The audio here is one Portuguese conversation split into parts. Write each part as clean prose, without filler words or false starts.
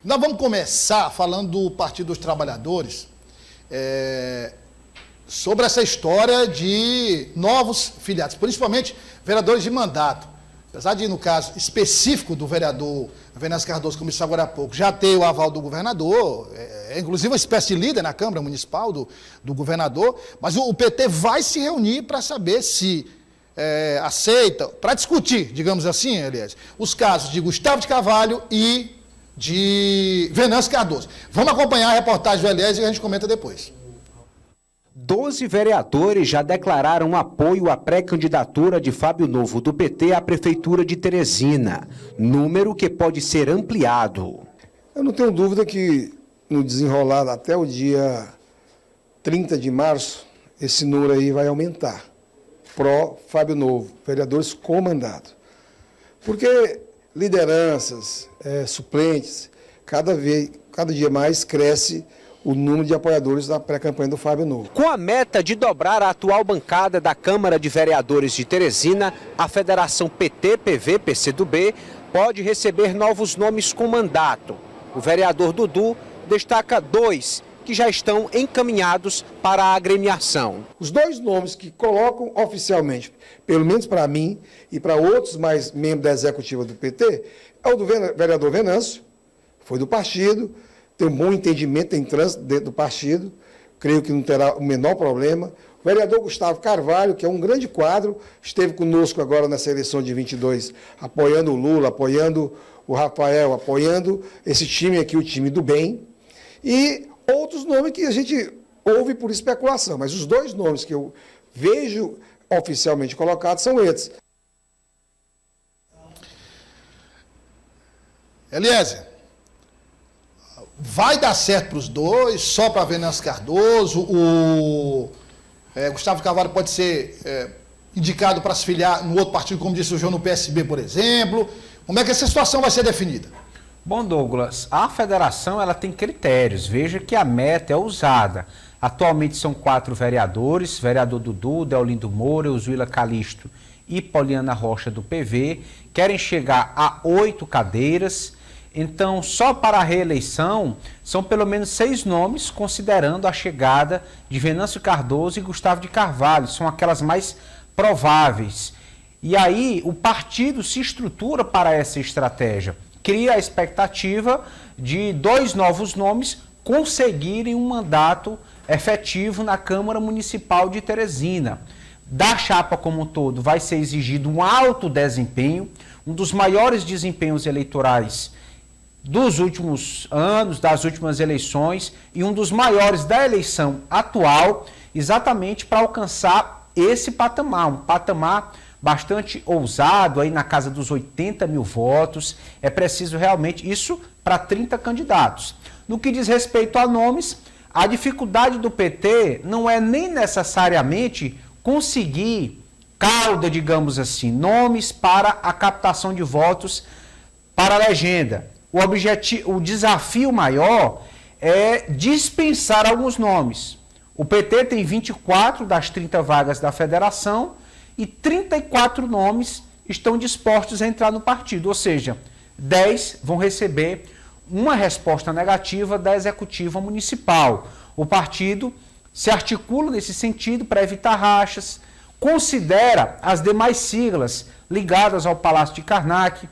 Nós vamos começar falando do Partido dos Trabalhadores, sobre essa história de novos filiados, principalmente vereadores de mandato. Apesar de, no caso específico do vereador Venâncio Cardoso, como disse agora há pouco, já ter o aval do governador, inclusive uma espécie de líder na Câmara Municipal do governador, mas o PT vai se reunir para saber se aceita, para discutir, digamos assim, aliás, os casos de Gustavo de Carvalho e de Venâncio Cardoso. Vamos acompanhar a reportagem do Elias e a gente comenta depois. 12 vereadores já declararam apoio à pré-candidatura de Fábio Novo do PT à Prefeitura de Teresina, número que pode ser ampliado. Eu não tenho dúvida que no desenrolar até o dia 30 de março, esse número aí vai aumentar. Pró-Fábio Novo, vereadores com mandato. Porque lideranças, suplentes, cada dia mais cresce o número de apoiadores da pré-campanha do Fábio Novo. Com a meta de dobrar a atual bancada da Câmara de Vereadores de Teresina, a Federação PT-PV-PCdoB pode receber novos nomes com mandato. O vereador Dudu destaca 2 que já estão encaminhados para a agremiação. Os 2 nomes que colocam oficialmente, pelo menos para mim e para outros mais membros da executiva do PT, é o do vereador Venâncio, foi do partido, tem um bom entendimento, tem trânsito dentro do partido, creio que não terá o menor problema. O vereador Gustavo Carvalho, que é um grande quadro, esteve conosco agora nessa eleição de 22, apoiando o Lula, apoiando o Rafael, apoiando esse time aqui, o time do bem. E outros nomes que a gente ouve por especulação, mas os 2 nomes que eu vejo oficialmente colocados são esses. Eliezer, vai dar certo para os 2, só para Venâncio Cardoso, o Gustavo Carvalho pode ser indicado para se filiar no outro partido, como disse o João, no PSB, por exemplo. Como é que essa situação vai ser definida? Bom, Douglas, a federação ela tem critérios. Veja que a meta é ousada. Atualmente são 4 vereadores, vereador Dudu, Deolindo Moura, Usuíla Calixto e Poliana Rocha do PV, querem chegar a 8 cadeiras. Então, só para a reeleição, são pelo menos 6 nomes, considerando a chegada de Venâncio Cardoso e Gustavo de Carvalho, são aquelas mais prováveis. E aí, o partido se estrutura para essa estratégia. Cria a expectativa de 2 novos nomes conseguirem um mandato efetivo na Câmara Municipal de Teresina. Da chapa como um todo vai ser exigido um alto desempenho, um dos maiores desempenhos eleitorais dos últimos anos, das últimas eleições, e um dos maiores da eleição atual, exatamente para alcançar esse patamar, um patamar bastante ousado, aí na casa dos 80 mil votos. É preciso realmente isso para 30 candidatos. No que diz respeito a nomes, a dificuldade do PT não é nem necessariamente conseguir cauda, digamos assim, nomes para a captação de votos para a legenda. O desafio maior é dispensar alguns nomes. O PT tem 24 das 30 vagas da federação e 34 nomes estão dispostos a entrar no partido, ou seja, 10 vão receber uma resposta negativa da executiva municipal. O partido se articula nesse sentido para evitar rachas, considera as demais siglas ligadas ao Palácio de Karnak,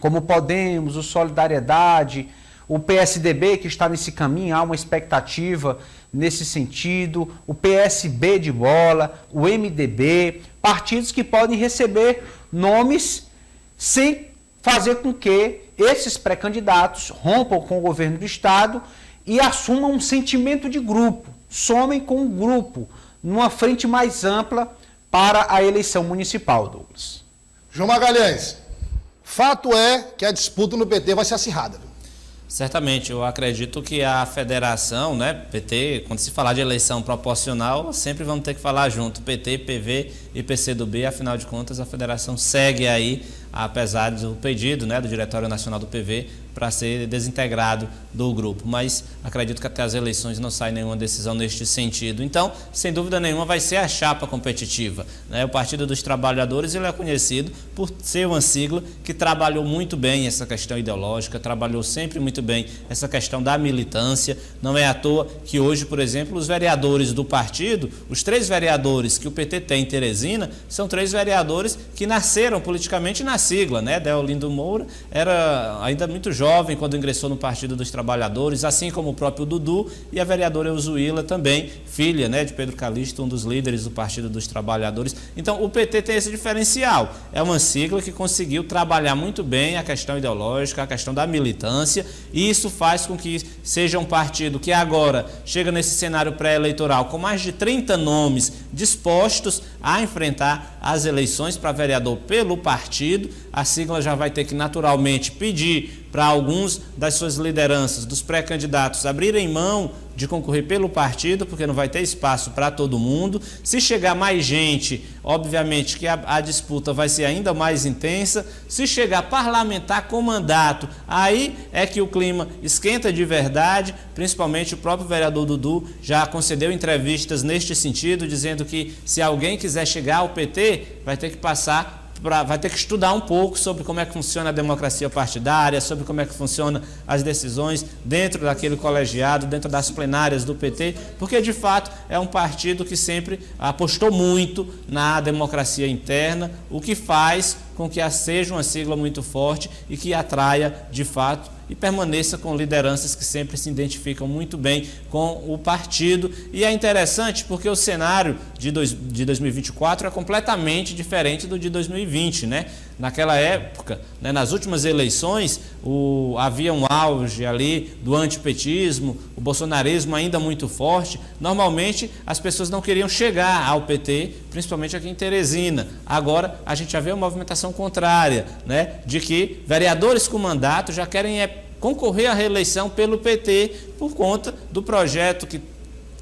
como o Podemos, o Solidariedade, o PSDB, que está nesse caminho, há uma expectativa nesse sentido, o PSB de bola, o MDB, partidos que podem receber nomes sem fazer com que esses pré-candidatos rompam com o governo do Estado e assumam um sentimento de grupo, somem com o grupo, numa frente mais ampla para a eleição municipal, Douglas. João Magalhães, fato é que a disputa no PT vai ser acirrada. Certamente, eu acredito que a federação, PT, quando se falar de eleição proporcional, sempre vamos ter que falar junto, PT, PV e PCdoB, afinal de contas a federação segue aí apesar do pedido, né, do Diretório Nacional do PV para ser desintegrado do grupo. Mas acredito que até as eleições não sai nenhuma decisão neste sentido. Então, sem dúvida nenhuma, vai ser a chapa competitiva, né? O Partido dos Trabalhadores, ele é conhecido por ser uma sigla que trabalhou muito bem essa questão ideológica, trabalhou sempre muito bem essa questão da militância. Não é à toa que hoje, por exemplo, os vereadores do partido, os 3 vereadores que o PT tem em Teresina, são 3 vereadores que nasceram politicamente na sigla, né? Deolindo Moura era ainda muito jovem quando ingressou no Partido dos Trabalhadores, assim como o próprio Dudu, e a vereadora Euzuíla também, filha, né, de Pedro Calixto, um dos líderes do Partido dos Trabalhadores. Então o PT tem esse diferencial, é uma sigla que conseguiu trabalhar muito bem a questão ideológica, a questão da militância, e isso faz com que seja um partido que agora chega nesse cenário pré-eleitoral com mais de 30 nomes dispostos a enfrentar as eleições para vereador pelo partido. A sigla já vai ter que naturalmente pedir para alguns das suas lideranças, dos pré-candidatos, abrirem mão de concorrer pelo partido, porque não vai ter espaço para todo mundo. Se chegar mais gente, obviamente que a disputa vai ser ainda mais intensa. Se chegar parlamentar com mandato, aí é que o clima esquenta de verdade. Principalmente o próprio vereador Dudu já concedeu entrevistas neste sentido, dizendo que se alguém quiser chegar ao PT, vai ter que vai ter que estudar um pouco sobre como é que funciona a democracia partidária, sobre como é que funcionam as decisões dentro daquele colegiado, dentro das plenárias do PT, porque de fato é um partido que sempre apostou muito na democracia interna, o que faz com que seja uma sigla muito forte e que atraia de fato e permaneça com lideranças que sempre se identificam muito bem com o partido. E é interessante porque o cenário de 2024 é completamente diferente do de 2020, né? Naquela época, né, nas últimas eleições, havia um auge ali do antipetismo, o bolsonarismo ainda muito forte. Normalmente as pessoas não queriam chegar ao PT, principalmente aqui em Teresina. Agora a gente já vê uma movimentação contrária, né, de que vereadores com mandato já querem concorrer à reeleição pelo PT por conta do projeto que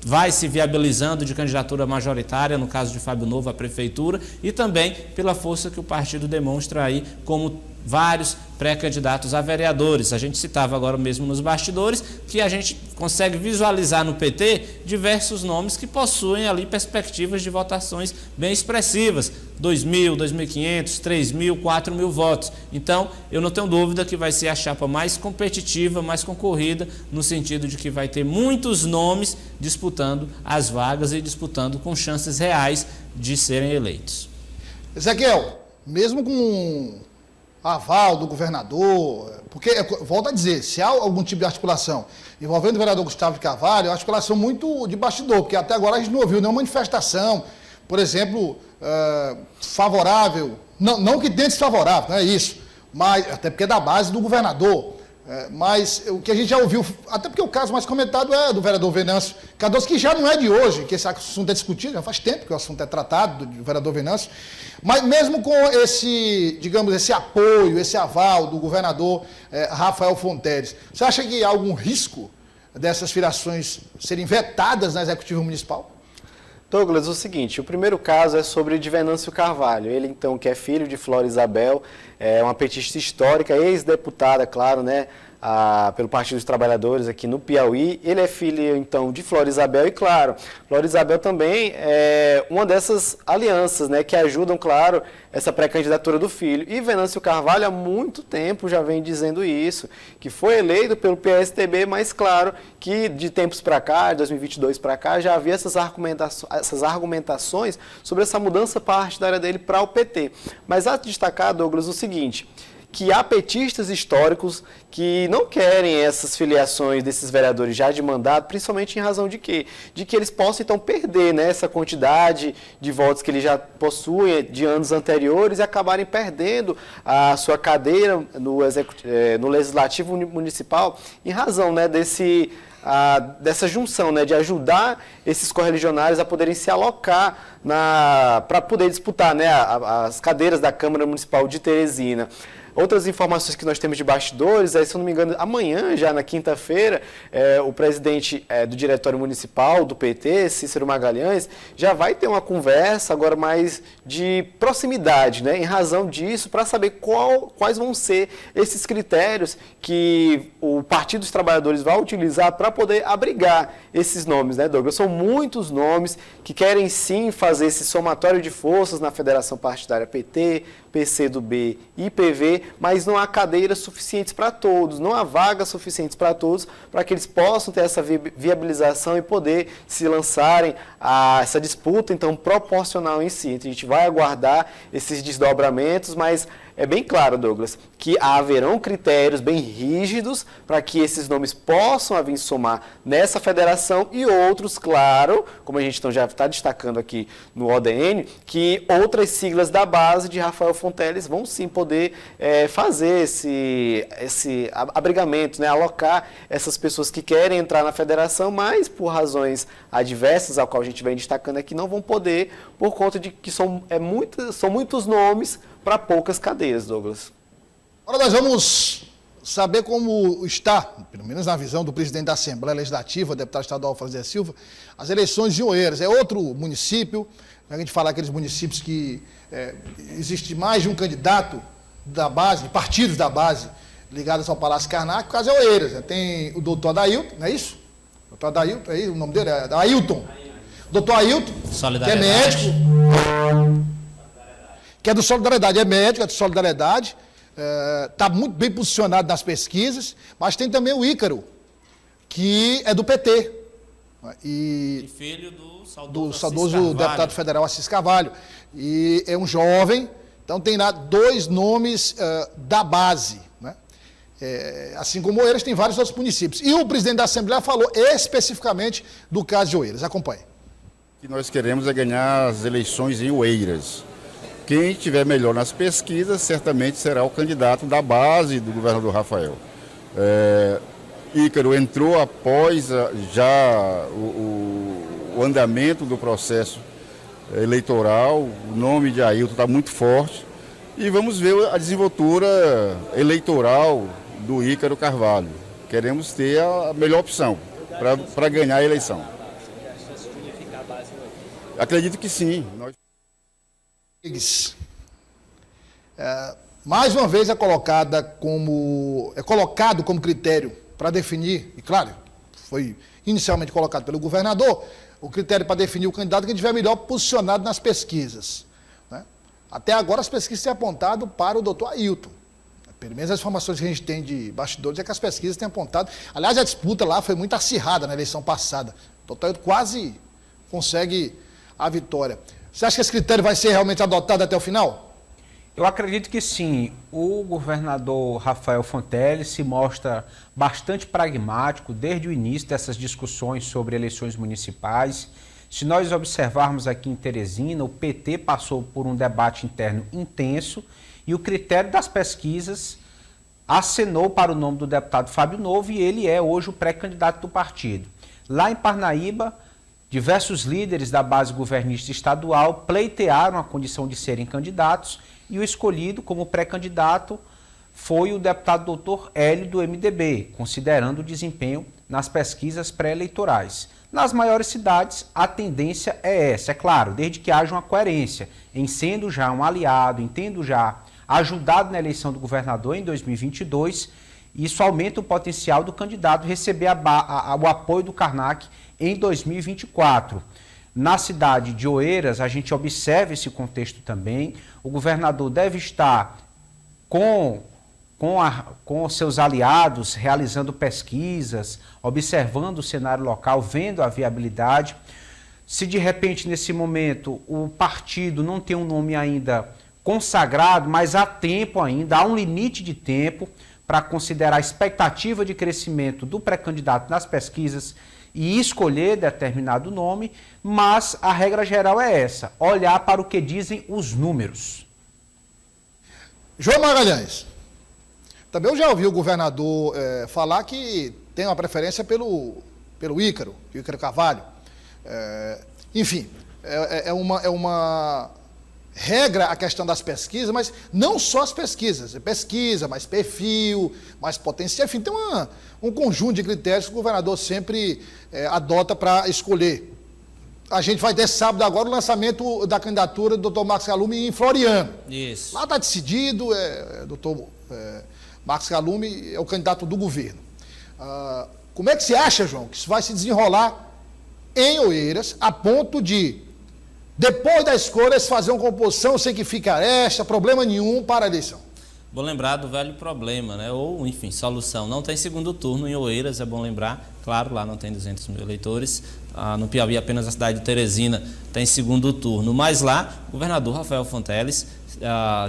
vai se viabilizando de candidatura majoritária, no caso de Fábio Novo à prefeitura, e também pela força que o partido demonstra aí como vários pré-candidatos a vereadores. A gente citava agora mesmo nos bastidores que a gente consegue visualizar no PT diversos nomes que possuem ali perspectivas de votações bem expressivas, 2.000, 2.500, 3.000, 4.000 votos. Então, eu não tenho dúvida que vai ser a chapa mais competitiva, mais concorrida, no sentido de que vai ter muitos nomes disputando as vagas e disputando com chances reais de serem eleitos. Ezequiel, mesmo com aval do governador, porque, volto a dizer, se há algum tipo de articulação envolvendo o vereador Gustavo de Carvalho, é uma articulação muito de bastidor, porque até agora a gente não ouviu nenhuma manifestação, por exemplo, favorável, não que tenha desfavorável, não é isso, mas até porque é da base do governador. Mas o que a gente já ouviu, até porque o caso mais comentado é do vereador Venâncio Cardoso, que já não é de hoje, que esse assunto é discutido, já faz tempo que o assunto é tratado, do vereador Venâncio, mas mesmo com esse, digamos, esse apoio, esse aval do governador Rafael Fonteles, você acha que há algum risco dessas filiações serem vetadas na Executiva Municipal? Douglas, o seguinte, o primeiro caso é sobre de Venâncio Carvalho, ele então que é filho de Flora Isabel, é uma petista histórica, ex-deputada, claro, né, pelo Partido dos Trabalhadores aqui no Piauí. Ele é filho então de Flora Isabel e, claro, Flora Isabel também é uma dessas alianças, né, que ajudam, claro, essa pré-candidatura do filho. E Venâncio Carvalho há muito tempo já vem dizendo isso, que foi eleito pelo PSTB, mas claro que de tempos para cá, de 2022 para cá, já havia essas argumentações sobre essa mudança partidária dele para o PT. Mas há de destacar, Douglas, o seguinte, que há petistas históricos que não querem essas filiações desses vereadores já de mandato, principalmente em razão de quê? De que eles possam, então, perder, né, essa quantidade de votos que eles já possuem de anos anteriores e acabarem perdendo a sua cadeira no Legislativo Municipal em razão, né, dessa junção, né, de ajudar esses correligionários a poderem se alocar para poder disputar, né, as cadeiras da Câmara Municipal de Teresina. Outras informações que nós temos de bastidores, se eu não me engano, amanhã, já na quinta-feira, o presidente do Diretório Municipal do PT, Cícero Magalhães, já vai ter uma conversa agora mais de proximidade, né, em razão disso, para saber quais vão ser esses critérios que o Partido dos Trabalhadores vai utilizar para poder abrigar esses nomes, né, Douglas? São muitos nomes que querem sim fazer esse somatório de forças na Federação Partidária PT, PCdoB e PV, mas não há cadeiras suficientes para todos, não há vagas suficientes para todos, para que eles possam ter essa viabilização e poder se lançarem a essa disputa, então, proporcional em si. Então, a gente vai aguardar esses desdobramentos, mas é bem claro, Douglas, que haverão critérios bem rígidos para que esses nomes possam vir somar nessa federação e outros, claro, como a gente então já está destacando aqui no ODN, que outras siglas da base de Rafael Fonteles vão sim poder fazer esse abrigamento, né, alocar essas pessoas que querem entrar na federação, mas por razões adversas, ao qual a gente vem destacando aqui, não vão poder, por conta de que são muitos nomes para poucas cadeiras, Douglas. Agora nós vamos saber como está, pelo menos na visão do presidente da Assembleia Legislativa, deputado estadual Franzé Silva, as eleições de Oeiras. É outro município, a gente fala aqueles municípios que existe mais de um candidato da base, de partidos da base, ligados ao Palácio Karnak, o caso é Oeiras. Né? Tem o doutor Adailton, não é isso? Doutor Adailton, o nome dele é Ailton. Doutor Ailton, que é médico, que é do Solidariedade, é médico, é do Solidariedade, está muito bem posicionado nas pesquisas, mas tem também o Ícaro, que é do PT. E filho do saudoso deputado federal Assis Carvalho. E é um jovem, então tem lá dois nomes da base. Né? Assim como Oeiras, tem vários outros municípios. E o presidente da Assembleia falou especificamente do caso de Oeiras. Acompanhe. O que nós queremos é ganhar as eleições em Oeiras. Quem estiver melhor nas pesquisas, certamente será o candidato da base do governador Rafael. Ícaro entrou após já o andamento do processo eleitoral, o nome de Ailton está muito forte, e vamos ver a desenvoltura eleitoral do Ícaro Carvalho. Queremos ter a melhor opção para ganhar a eleição. Acredito que sim. Mais uma vez é colocado como critério para definir, e claro, foi inicialmente colocado pelo governador, o critério para definir o candidato que estiver melhor posicionado nas pesquisas. Né? Até agora as pesquisas têm apontado para o doutor Ailton. Pelo menos as informações que a gente tem de bastidores é que as pesquisas têm apontado. Aliás, a disputa lá foi muito acirrada na eleição passada. O doutor Ailton quase consegue a vitória. Você acha que esse critério vai ser realmente adotado até o final? Eu acredito que sim. O governador Rafael Fonteles se mostra bastante pragmático desde o início dessas discussões sobre eleições municipais. Se nós observarmos aqui em Teresina, o PT passou por um debate interno intenso e o critério das pesquisas acenou para o nome do deputado Fábio Novo e ele é hoje o pré-candidato do partido. Lá em Parnaíba, diversos líderes da base governista estadual pleitearam a condição de serem candidatos e o escolhido como pré-candidato foi o deputado doutor Hélio do MDB, considerando o desempenho nas pesquisas pré-eleitorais. Nas maiores cidades, a tendência é essa, é claro, desde que haja uma coerência, em sendo já um aliado, em tendo já ajudado na eleição do governador em 2022, isso aumenta o potencial do candidato receber o apoio do Karnak em 2024. Na cidade de Oeiras, a gente observa esse contexto também. O governador deve estar com seus aliados, realizando pesquisas, observando o cenário local, vendo a viabilidade. Se de repente, nesse momento, o partido não tem um nome ainda consagrado, mas há tempo ainda, há um limite de tempo para considerar a expectativa de crescimento do pré-candidato nas pesquisas e escolher determinado nome, mas a regra geral é essa, olhar para o que dizem os números. João Magalhães, também eu já ouvi o governador falar que tem uma preferência pelo Ícaro Carvalho. Enfim, é uma regra a questão das pesquisas, mas não só as pesquisas. Pesquisa, mais perfil, mais potencial, enfim, tem um conjunto de critérios que o governador sempre adota para escolher. A gente vai ter sábado agora o lançamento da candidatura do Dr. Marcos Calume em Floriano. Isso. Lá está decidido, Dr. Marcos Calume é o candidato do governo. Como é que você acha, João, que isso vai se desenrolar em Oeiras, a ponto de, depois da escolha, eles fazer uma composição, eu sei que fica esta, problema nenhum para a eleição? Bom lembrar do velho problema, né? Ou, enfim, solução. Não tem segundo turno em Oeiras, é bom lembrar. Claro, lá não tem 200 mil eleitores. No Piauí, apenas a cidade de Teresina tem segundo turno. Mas lá, o governador Rafael Fonteles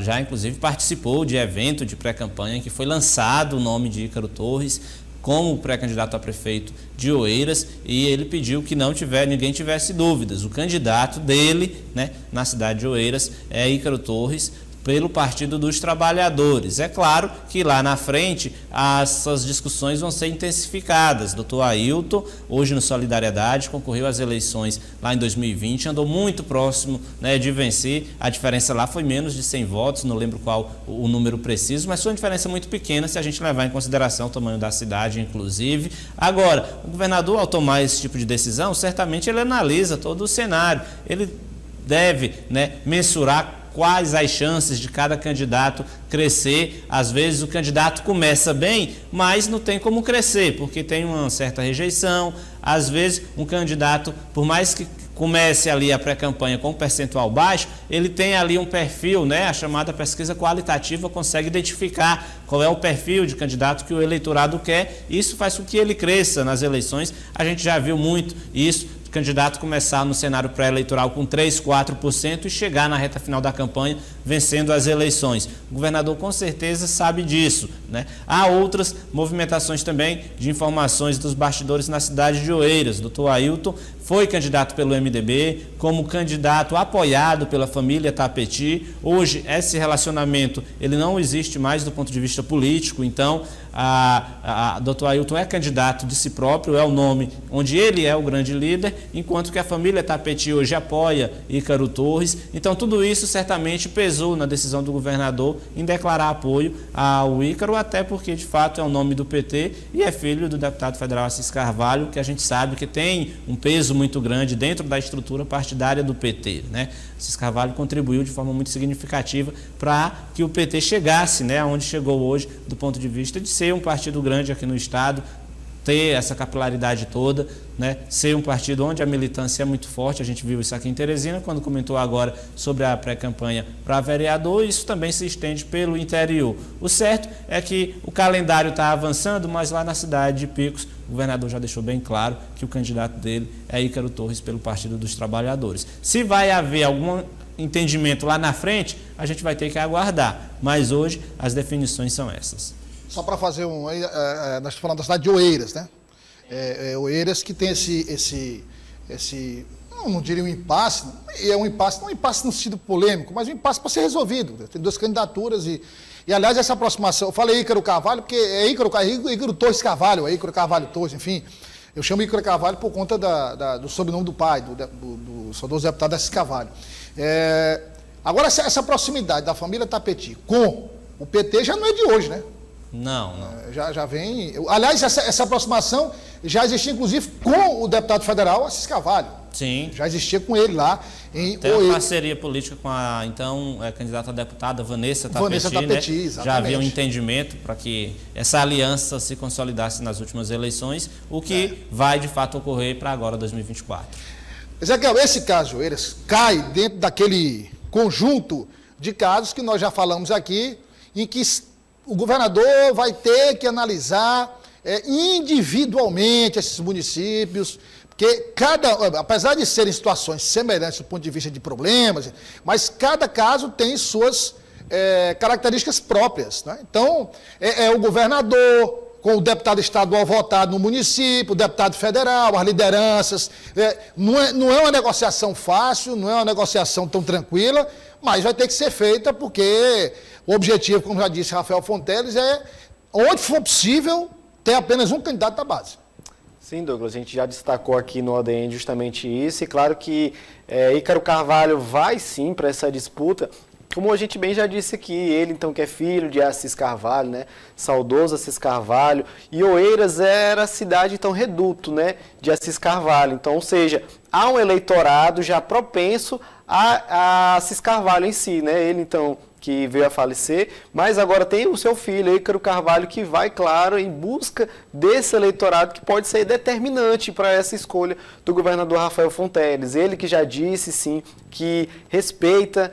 já, inclusive, participou de evento de pré-campanha em que foi lançado o nome de Ícaro Torres como pré-candidato a prefeito de Oeiras, e ele pediu que ninguém tivesse dúvidas. O candidato dele, né, na cidade de Oeiras é Ícaro Torres, pelo Partido dos Trabalhadores. É claro que lá na frente essas discussões vão ser intensificadas. Dr. Ailton, hoje no Solidariedade, concorreu às eleições lá em 2020, andou muito próximo, né, de vencer. A diferença lá foi menos de 100 votos, não lembro qual o número preciso, mas foi uma diferença muito pequena se a gente levar em consideração o tamanho da cidade, inclusive. Agora, o governador, ao tomar esse tipo de decisão, certamente ele analisa todo o cenário. Ele deve, né, mensurar quais as chances de cada candidato crescer. Às vezes o candidato começa bem, mas não tem como crescer, porque tem uma certa rejeição. Às vezes um candidato, por mais que comece ali a pré-campanha com um percentual baixo, ele tem ali um perfil, né? A chamada pesquisa qualitativa consegue identificar qual é o perfil de candidato que o eleitorado quer. Isso faz com que ele cresça nas eleições. A gente já viu muito isso, candidato começar no cenário pré-eleitoral com 3%, 4% e chegar na reta final da campanha vencendo as eleições. O governador com certeza sabe disso, né? Há outras movimentações também de informações dos bastidores na cidade de Oeiras. O Dr. Ailton foi candidato pelo MDB, como candidato apoiado pela família Tapeti. Hoje, esse relacionamento ele não existe mais do ponto de vista político, então Dr. Ailton é candidato de si próprio, é o nome onde ele é o grande líder, enquanto que a família Tapeti hoje apoia Ícaro Torres. Então, tudo isso certamente pesou na decisão do governador em declarar apoio ao Ícaro, até porque, de fato, é o nome do PT e é filho do deputado federal Assis Carvalho, que a gente sabe que tem um peso muito grande dentro da estrutura partidária do PT, né? Assis Carvalho contribuiu de forma muito significativa para que o PT chegasse, né, aonde chegou hoje, do ponto de vista de ser um partido grande aqui no estado, ter essa capilaridade toda, né, ser um partido onde a militância é muito forte. A gente viu isso aqui em Teresina, quando comentou agora sobre a pré-campanha para vereador. Isso também se estende pelo interior. O certo é que o calendário está avançando, mas lá na cidade de Picos, o governador já deixou bem claro que o candidato dele é Ícaro Torres pelo Partido dos Trabalhadores. Se vai haver algum entendimento lá na frente, a gente vai ter que aguardar, mas hoje as definições são essas. Só para fazer nós estamos falando da cidade de Oeiras, né? Oeiras que tem esse não diria um impasse, é um impasse, não um impasse no sentido polêmico, mas um impasse para ser resolvido. Tem duas candidaturas e aliás, essa aproximação, eu falei Ícaro Carvalho, porque é Ícaro Torres Carvalho, é Ícaro Carvalho Torres, enfim, eu chamo Ícaro Carvalho por conta do sobrenome do pai, do saudoso deputado Assis Carvalho. Agora, essa proximidade da família Tapeti com o PT já não é de hoje, né? Não. Já vem... Aliás, essa aproximação já existia, inclusive, com o deputado federal Assis Carvalho. Sim. Já existia com ele lá em Tem uma parceria política com a, então, candidata a deputada Vanessa Tapeti, né? Exatamente. Já havia um entendimento para que essa aliança se consolidasse nas últimas eleições, o que vai, de fato, ocorrer para agora, 2024. Ezequiel, esse caso, Oeiras, cai dentro daquele conjunto de casos que nós já falamos aqui, em que o governador vai ter que analisar individualmente esses municípios, porque apesar de serem situações semelhantes do ponto de vista de problemas, mas cada caso tem suas características próprias, né? Então, o governador com o deputado estadual votado no município, o deputado federal, as lideranças. Não é uma negociação fácil, não é uma negociação tão tranquila, mas vai ter que ser feita porque o objetivo, como já disse Rafael Fonteles, é, onde for possível, ter apenas um candidato da base. Sim, Douglas, a gente já destacou aqui no ADN justamente isso, e claro que Ícaro Carvalho vai sim para essa disputa, como a gente bem já disse aqui, ele então que é filho de Assis Carvalho, né, saudoso Assis Carvalho, e Oeiras era a cidade então reduto, né, de Assis Carvalho, então, ou seja, há um eleitorado já propenso a Assis Carvalho em si, né, ele então que veio a falecer, mas agora tem o seu filho, Ícaro Carvalho, que vai, claro, em busca desse eleitorado que pode ser determinante para essa escolha do governador Rafael Fonteles. Ele que já disse, sim, que respeita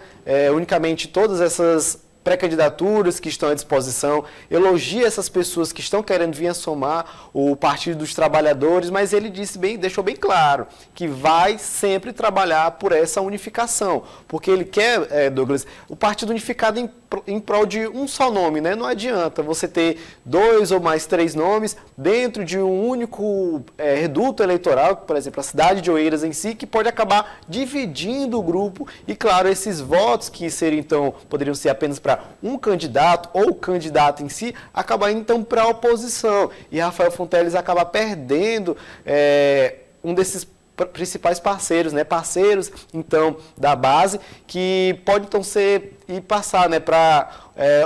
unicamente todas essas pré-candidaturas que estão à disposição, elogia essas pessoas que estão querendo vir a somar o Partido dos Trabalhadores, mas ele deixou bem claro que vai sempre trabalhar por essa unificação, porque ele quer, Douglas, o Partido unificado em prol de um só nome, né? Não adianta você ter 2 ou mais 3 nomes dentro de um único reduto eleitoral, por exemplo, a cidade de Oeiras em si, que pode acabar dividindo o grupo e, claro, esses votos que seriam, então, poderiam ser apenas para um candidato ou o candidato em si, acabar indo, então, para a oposição. E Rafael Fonteles acaba perdendo um desses principais parceiros, né? Parceiros, então, da base, que pode, então, passar, né, para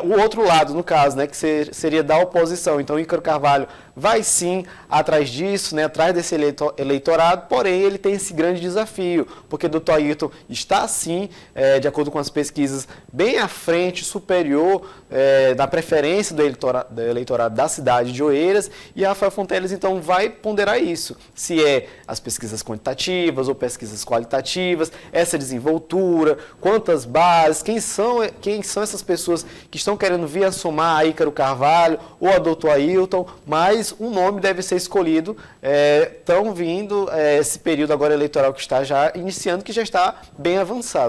o outro lado, no caso, né, que seria da oposição. Então, Ícaro Carvalho vai sim atrás disso, né, atrás desse eleitorado, porém ele tem esse grande desafio, porque o Dr. Ayrton está sim, de acordo com as pesquisas, bem à frente, superior da preferência do eleitorado da cidade de Oeiras, e Rafael Fonteles então vai ponderar isso, se é as pesquisas quantitativas ou pesquisas qualitativas, essa desenvoltura, quantas bases, quem são essas pessoas que estão querendo vir a somar a Ícaro Carvalho ou a Dr. Ayrton, mas um nome deve ser escolhido, estão vindo esse período agora eleitoral que está já iniciando, que já está bem avançado.